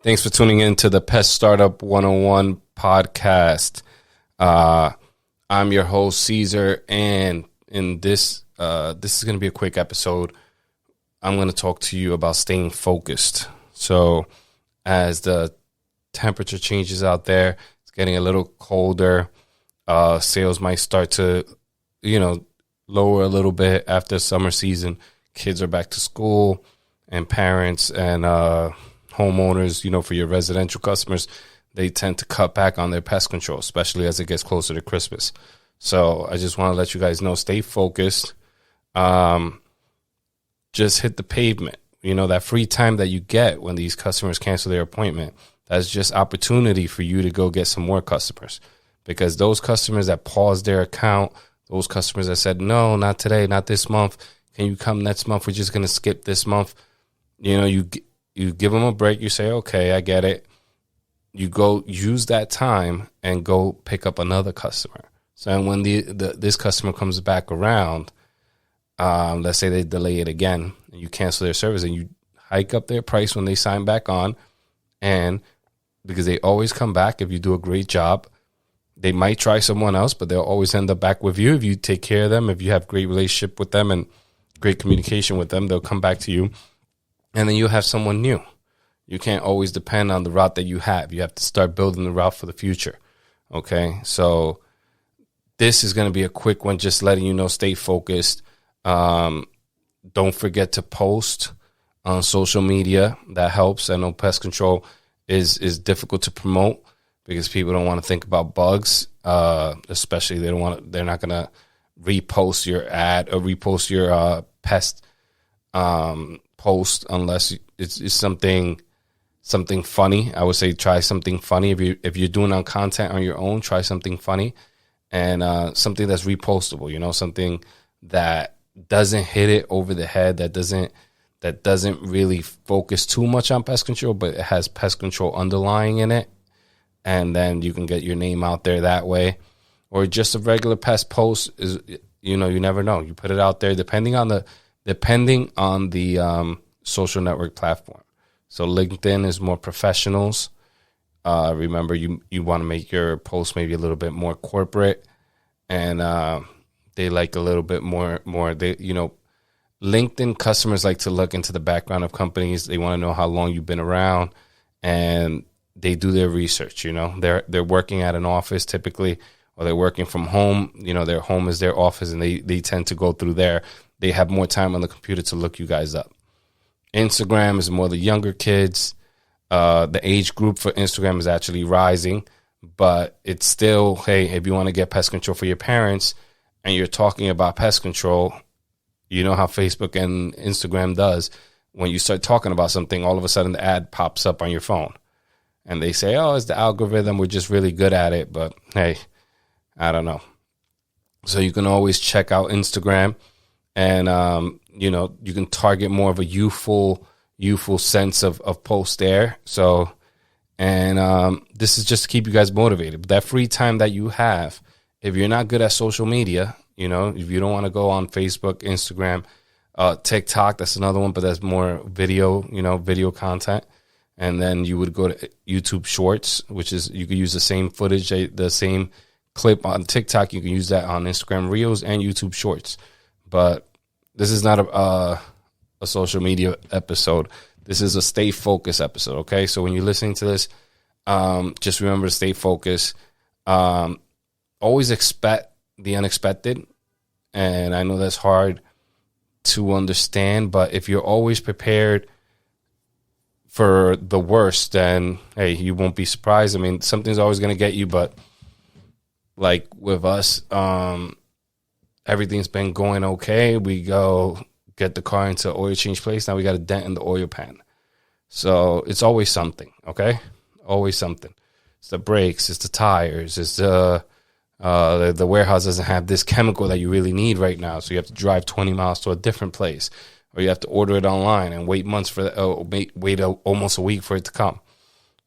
Thanks for tuning in to the Pest Startup 101 podcast. I'm your host, Caesar, and in this is going to be a quick episode. I'm going to talk to you about staying focused. So as the temperature changes out there, it's getting a little colder. Sales might start to, lower a little bit after summer season. Kids are back to school, and parents and homeowners, for your residential customers, they tend to cut back on their pest control, especially as it gets closer to Christmas. So I just want to let you guys know, stay focused. Just hit the pavement. That free time that you get when these customers cancel their appointment, that's just opportunity for you to go get some more customers. Because those customers that paused their account, those customers that said, no, not today, not this month, can you come next month? We're just going to skip this month. You give them a break. You say, okay, I get it. You go use that time and go pick up another customer. So when this customer comes back around, let's say they delay it again and you cancel their service and you hike up their price when they sign back on. And because they always come back if you do a great job. They might try someone else, but they'll always end up back with you if you take care of them. If you have great relationship with them and great communication with them, they'll come back to you. And then you'll have someone new. You can't always depend on the route that you have. You have to start building the route for the future. Okay, so this is going to be a quick one, just letting you know, stay focused. Don't forget to post on social media. That helps. I know pest control is difficult to promote because people don't want to think about bugs, especially they're not going to repost your ad or repost your pest post unless it's something funny. I would say try something funny. If you're doing content on your own, try something funny and something that's repostable. Something that doesn't hit it over the head, that doesn't really focus too much on pest control, but it has pest control underlying in it. And then you can get your name out there that way. Or just a regular pest post is, you never know. You put it out there depending on the social network platform. So LinkedIn is more professionals. Remember, you want to make your post maybe a little bit more corporate, and they like a little bit more. LinkedIn customers like to look into the background of companies. They want to know how long you've been around, and they do their research. They're working at an office typically, or they're working from home. Their home is their office, and they tend to go through there. They have more time on the computer to look you guys up. Instagram is more the younger kids. The age group for Instagram is actually rising, but it's still, hey, if you want to get pest control for your parents and you're talking about pest control, you know how Facebook and Instagram does. When you start talking about something, all of a sudden the ad pops up on your phone. And they say, oh, it's the algorithm. We're just really good at it. But, hey, I don't know. So you can always check out Instagram. And, you can target more of a youthful sense of post there. So, and this is just to keep you guys motivated. But that free time that you have, if you're not good at social media, if you don't want to go on Facebook, Instagram, TikTok, that's another one, but that's more video, video content. And then you would go to YouTube Shorts, which is you could use the same footage, the same clip on TikTok. You can use that on Instagram Reels and YouTube Shorts. But this is not a social media episode. This is a stay focused episode, okay? So when you're listening to this, just remember to stay focused. Always expect the unexpected. And I know that's hard to understand, but if you're always prepared for the worst, then, hey, you won't be surprised. I mean, something's always going to get you, but like with us, everything's been going okay. We go get the car into an oil change place. Now we got a dent in the oil pan. So it's always something, okay? Always something. It's the brakes, it's the tires, it's the warehouse doesn't have this chemical that you really need right now. So you have to drive 20 miles to a different place. Or you have to order it online and wait months for wait almost a week for it to come.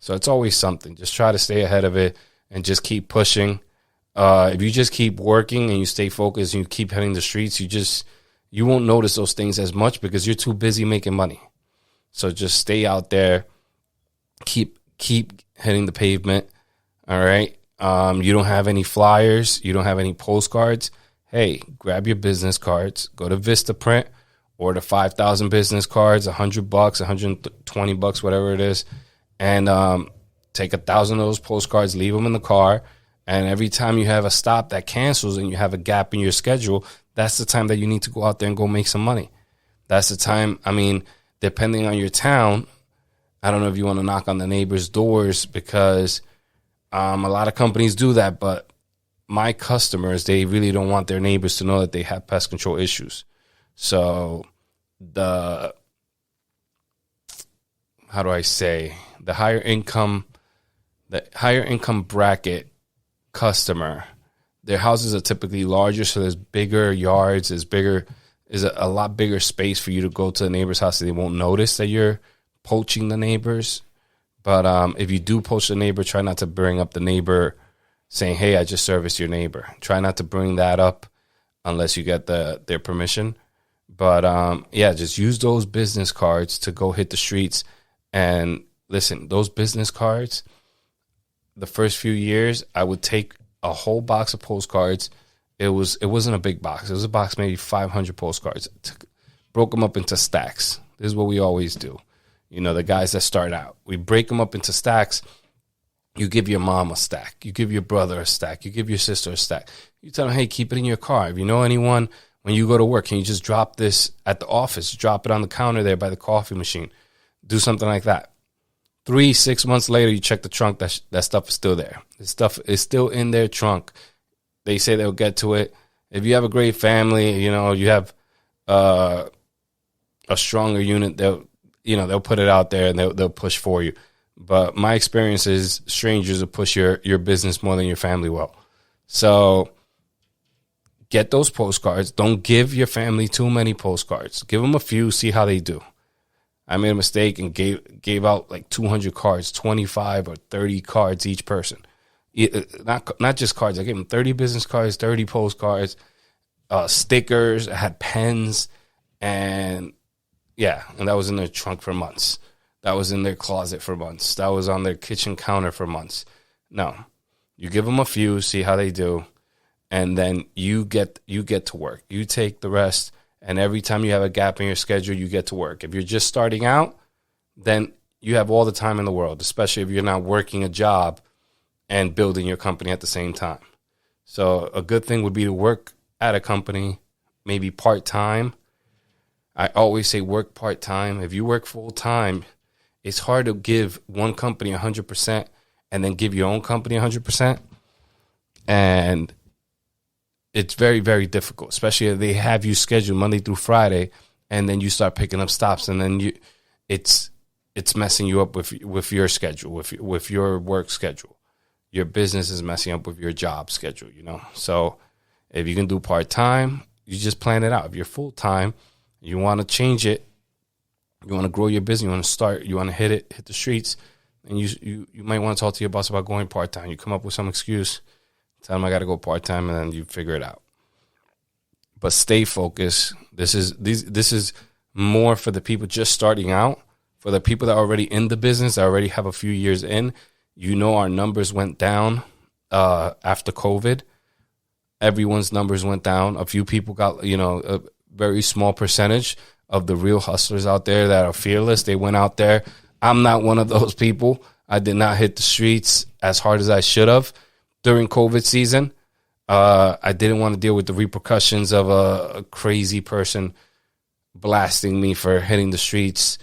So it's always something. Just try to stay ahead of it and just keep pushing. If you just keep working and you stay focused and you keep hitting the streets, you won't notice those things as much because you're too busy making money. So just stay out there, keep hitting the pavement. All right. You don't have any flyers. You don't have any postcards. Hey, grab your business cards. Go to Vistaprint. Order 5,000 business cards, $100, $120, whatever it is, and take 1,000 of those postcards. Leave them in the car. And every time you have a stop that cancels and you have a gap in your schedule, that's the time that you need to go out there and go make some money. That's the time. I mean, depending on your town, I don't know if you want to knock on the neighbors' doors because a lot of companies do that. But my customers, they really don't want their neighbors to know that they have pest control issues. So the higher income bracket customer, their houses are typically larger, so there's bigger yards, is a lot bigger space for you to go to the neighbor's house, so they won't notice that you're poaching the neighbors. But if you do poach the neighbor, try not to bring up the neighbor saying, "Hey, I just serviced your neighbor." Try not to bring that up unless you get their permission. But just use those business cards to go hit the streets. And listen, those business cards, the first few years, I would take a whole box of postcards. It wasn't a big box. It was a box, maybe 500 postcards. Broke them up into stacks. This is what we always do. You know, the guys that start out, we break them up into stacks. You give your mom a stack. You give your brother a stack. You give your sister a stack. You tell them, hey, keep it in your car. If you know anyone, when you go to work, can you just drop this at the office? Drop it on the counter there by the coffee machine. Do something like that. 3-6 months later, you check the trunk. That stuff is still there. The stuff is still in their trunk. They say they'll get to it. If you have a great family, you know, you have a stronger unit, they'll put it out there and they'll push for you. But my experience is strangers will push your business more than your family will. So get those postcards. Don't give your family too many postcards. Give them a few, see how they do. I made a mistake and gave out like 200 cards, 25 or 30 cards each person. Not just cards. I gave them 30 business cards, 30 postcards, stickers. I had pens, and that was in their trunk for months. That was in their closet for months. That was on their kitchen counter for months. No, you give them a few, see how they do, and then you get to work. You take the rest. And every time you have a gap in your schedule, you get to work. If you're just starting out, then you have all the time in the world, especially if you're not working a job and building your company at the same time. So a good thing would be to work at a company, maybe part-time. I always say work part-time. If you work full-time, it's hard to give one company 100% and then give your own company 100%. And it's very, very difficult, especially if they have you scheduled Monday through Friday, and then you start picking up stops, and then it's messing you up with your schedule, with your work schedule. Your business is messing up with your job schedule, you know. So if you can do part-time, you just plan it out. If you're full-time, you want to change it, you want to grow your business, you want to start, you want to hit the streets, and you might want to talk to your boss about going part-time. You come up with some excuse. Tell them I got to go part-time, and then you figure it out. But stay focused. This is more for the people just starting out. For the people that are already in the business, that already have a few years in, you know our numbers went down after COVID. Everyone's numbers went down. A few people got, a very small percentage of the real hustlers out there that are fearless. They went out there. I'm not one of those people. I did not hit the streets as hard as I should have during COVID season. I didn't want to deal with the repercussions of a crazy person blasting me for hitting the streets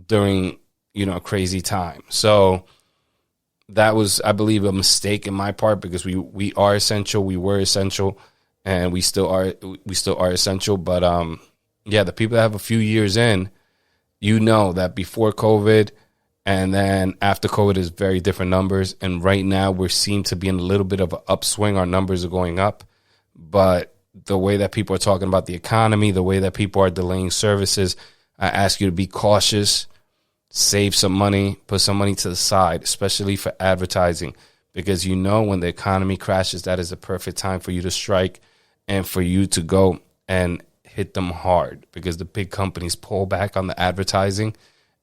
during, a crazy time. So that was, I believe, a mistake in my part, because we are essential. We were essential, and we still are essential. But the people that have a few years in, that before COVID and then after COVID is very different numbers. And right now we seem to be in a little bit of an upswing. Our numbers are going up. But the way that people are talking about the economy, the way that people are delaying services, I ask you to be cautious, save some money, put some money to the side, especially for advertising. Because when the economy crashes, that is the perfect time for you to strike and for you to go and hit them hard, because the big companies pull back on the advertising.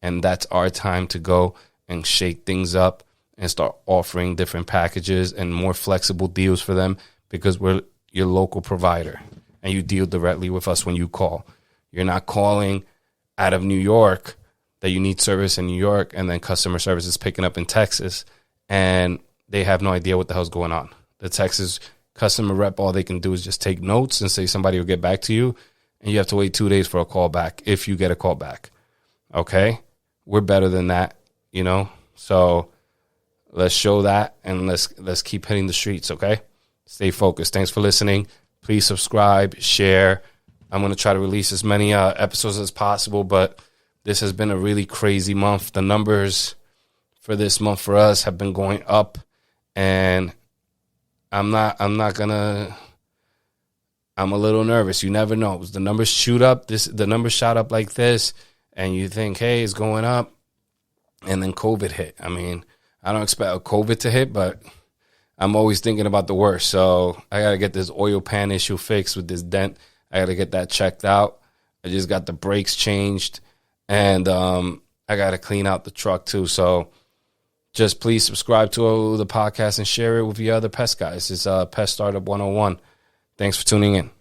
And that's our time to go and shake things up and start offering different packages and more flexible deals for them, because we're your local provider and you deal directly with us when you call. You're not calling out of New York that you need service in New York, and then customer service is picking up in Texas and they have no idea what the hell's going on. The Texas customer rep, all they can do is just take notes and say somebody will get back to you, and you have to wait 2 days for a call back if you get a call back. Okay? We're better than that, you know? So let's show that, and let's keep hitting the streets, okay? Stay focused. Thanks for listening. Please subscribe, share. I'm going to try to release as many episodes as possible, but this has been a really crazy month. The numbers for this month for us have been going up, and I'm a little nervous. You never know. The numbers shoot up. The numbers shot up like this, and you think, hey, it's going up, and then COVID hit. I mean, I don't expect a COVID to hit, but I'm always thinking about the worst. So I got to get this oil pan issue fixed with this dent. I got to get that checked out. I just got the brakes changed, and I got to clean out the truck too. So just please subscribe to the podcast and share it with your other pest guys. It's Pest Startup 101. Thanks for tuning in.